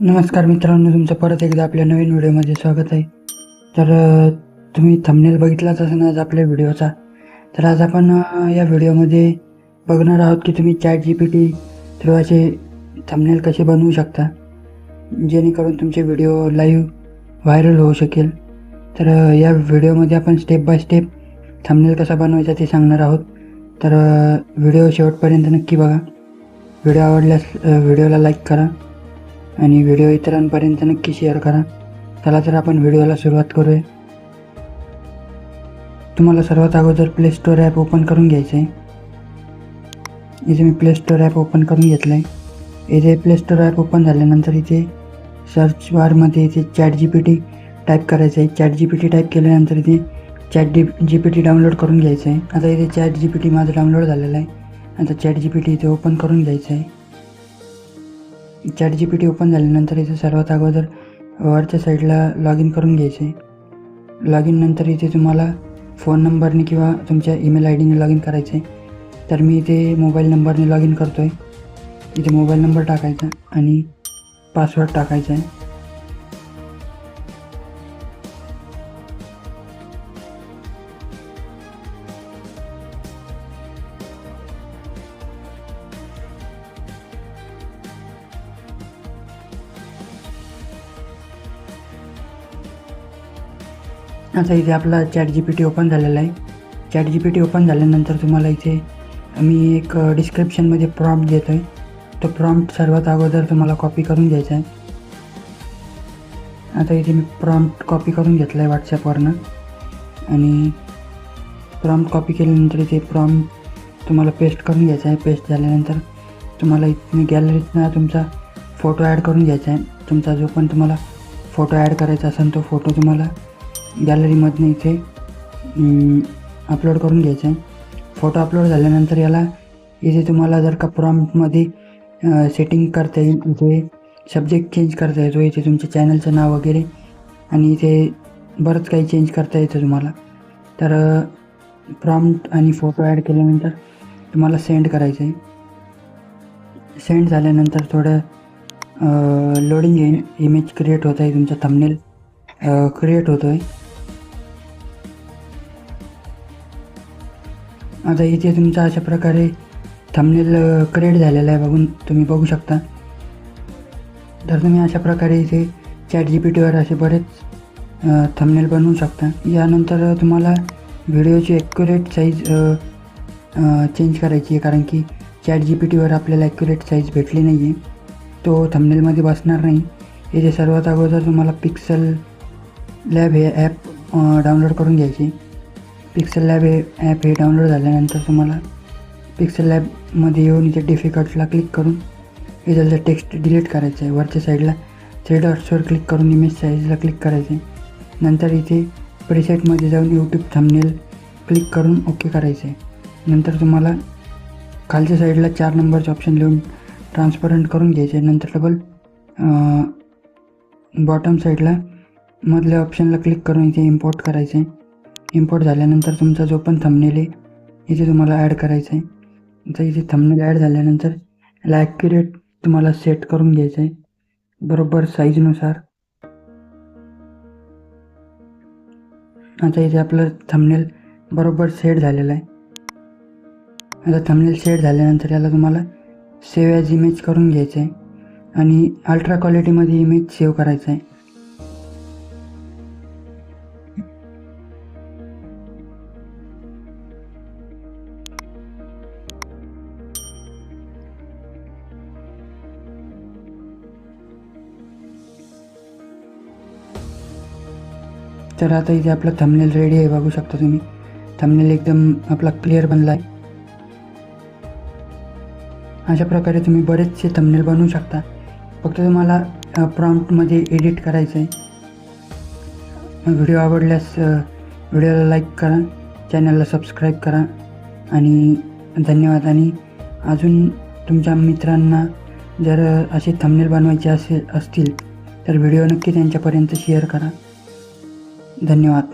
नमस्कार मित्रांनो, तुमचं परत एकदा आपल्या नवीन व्हिडिओमध्ये स्वागत आहे. तर तुम्ही थंबनेल बघितलाच असेल आज आपल्या व्हिडिओचा. तर आज आपण या व्हिडिओमध्ये बघणार आहोत की तुम्ही ChatGPT थ्रू असे थंबनेल कसे बनवू शकता, जेणेकरून तुमचे व्हिडिओ लाईव्ह व्हायरल होऊ शकेल. तर या व्हिडिओमध्ये आपण स्टेप बाय स्टेप थंबनेल कसा बनवायचा ते सांगणार आहोत. तर व्हिडिओ शेवटपर्यंत नक्की बघा. व्हिडिओ आवडल्यास व्हिडिओला लाईक करा आणि व्हिडिओ इतरांपर्यंत नक्की शेअर करा. चला तर आपण व्हिडिओला सुरुवात करूया. तुम्हाला सर्वात अगोदर प्ले स्टोअर ॲप ओपन करून घ्यायचं आहे. इथे मी प्ले स्टोअर ॲप ओपन करून घेतलं आहे. इथे प्ले स्टोअर ॲप ओपन झाल्यानंतर इथे सर्च बारमध्ये इथे ChatGPT टाईप करायचं आहे. ChatGPT टाईप केल्यानंतर इथे ChatGPT डाउनलोड करून घ्यायचं आहे. आता इथे ChatGPT माझं डाउनलोड झालेलं आहे. आता ChatGPT इथे ओपन करून घ्यायचं आहे. ChatGPT ओपन झाल्यानंतर इथे सर्वात अगोदर वरच्या साईडला लॉग इन करून घ्यायचं आहे. लॉग इन नंतर इथे तुम्हाला फोन नंबरने किंवा तुमच्या ईमेल आय डीने लॉग इन करायचं आहे. तर मी इथे मोबाईल नंबरने लॉग इन करतो आहे. इथे मोबाईल नंबर टाकायचा आणि पासवर्ड टाकायचा आहे. आता इथे आपला ChatGPT ओपन झालेला आहे. ChatGPT ओपन झाल्यानंतर तुम्हाला इथे मी एक डिस्क्रिप्शनमध्ये प्रॉम्प्ट देतो आहे. तो प्रॉम्प्ट सर्वात अगोदर तुम्हाला कॉपी करून घ्यायचा आहे. आता इथे मी प्रॉम्प्ट कॉपी करून घेतला आहे व्हॉट्सॲपवरनं आणि प्रॉम्प्ट कॉपी केल्यानंतर इथे प्रॉम्प्ट तुम्हाला पेस्ट करून घ्यायचा आहे. पेस्ट झाल्यानंतर तुम्हाला इथे गॅलरीतनं तुमचा फोटो ॲड करून घ्यायचा आहे. तुमचा जो पण तुम्हाला फोटो ॲड करायचा असेल तो फोटो तुम्हाला गॅलरीमधनं इथे अपलोड करून घ्यायचं आहे. फोटो अपलोड झाल्यानंतर याला इथे तुम्हाला जर का प्रॉम्प्टमध्ये सेटिंग करता येईल, इथे सब्जेक्ट चेंज करता येतो, इथे तुमच्या चॅनलचं नाव वगैरे आणि इथे बरंच काही चेंज करता येतं तुम्हाला. तर प्रॉम्प्ट आणि फोटो ॲड केल्यानंतर तुम्हाला सेंड करायचं आहे. सेंड झाल्यानंतर थोडं लोडिंग येईल. इमेज क्रिएट होत आहे, तुमचा थंबनेल क्रिएट होतो आहे. आता इथे तुमचा अशा प्रकारे थंबनेल क्रिएट झालेला आहे, तुम्ही बघू शकता. तर तुम्ही अशा प्रकारे इथे ChatGPTवर असे बरेच थंबनेल बनवू शकता. यानंतर तुम्हाला व्हिडिओची ॲक्युरेट साईज चेंज करायची आहे, कारण की ChatGPTवर आपल्याला ॲक्युरेट साईज भेटली नाही आहे, तो थंबनेलमध्ये बसणार नाही. इथे सर्वात अगोदर तुम्हाला पिक्सल लॅब हे ॲप डाउनलोड करून घ्यायचे. पिक्सल लॅब हे ॲप हे डाउनलोड झाल्यानंतर तुम्हाला पिक्सल लॅबमध्ये येऊन इथे डिफिकल्टला क्लिक करून इथलं टेक्स्ट डिलीट करायचं आहे. वरच्या साईडला 3 डॉट्सवर क्लिक करून इमेज साईजला क्लिक करायचं आहे. नंतर इथे प्रीसेटमध्ये जाऊन यूट्यूब थंबनेल क्लिक करून ओके करायचं आहे. नंतर तुम्हाला खालच्या साईडला 4 नंबरचं ऑप्शन लिहून ट्रान्सपरंट करून घ्यायचे आहे. नंतर डबल बॉटम साईडला मधल्या ऑप्शनला क्लिक करून इथे इम्पोर्ट करायचं आहे. इम्पोर्ट झाल्यानंतर तुमचा जो पण थंबनेल आहे इथे तुम्हाला ॲड करायचं आहे. आता इथे थंबनेल ॲड झाल्यानंतर याला ॲक्युरेट तुम्हाला सेट करून घ्यायचं आहे बरोबर साईजनुसार. आता इथे आपलं थंबनेल बरोबर सेट झालेलं आहे. आता थंबनेल सेट झाल्यानंतर याला तुम्हाला सेव्ह ॲज इमेज करून घ्यायचं आहे आणि अल्ट्रा क्वालिटीमध्ये इमेज सेव्ह करायचं आहे. तर आता इथे आपला थंबनेल रेडी आहे, बघू शकता तुम्ही. थंबनेल एकदम आपला क्लिअर बनला आहे. अशा प्रकारे तुम्ही बरेचसे थंबनेल बनवू शकता. फक्त तुम्हाला प्रॉम्प्टमध्ये एडिट करायचं आहे. व्हिडिओ आवडल्यास व्हिडिओला लाईक करा, चॅनलला सबस्क्राईब करा आणि धन्यवाद. आणि अजून तुमच्या मित्रांना जर असे थंबनेल बनवायचे असतील तर व्हिडिओ नक्की त्यांच्यापर्यंत शेअर करा. धन्यवाद.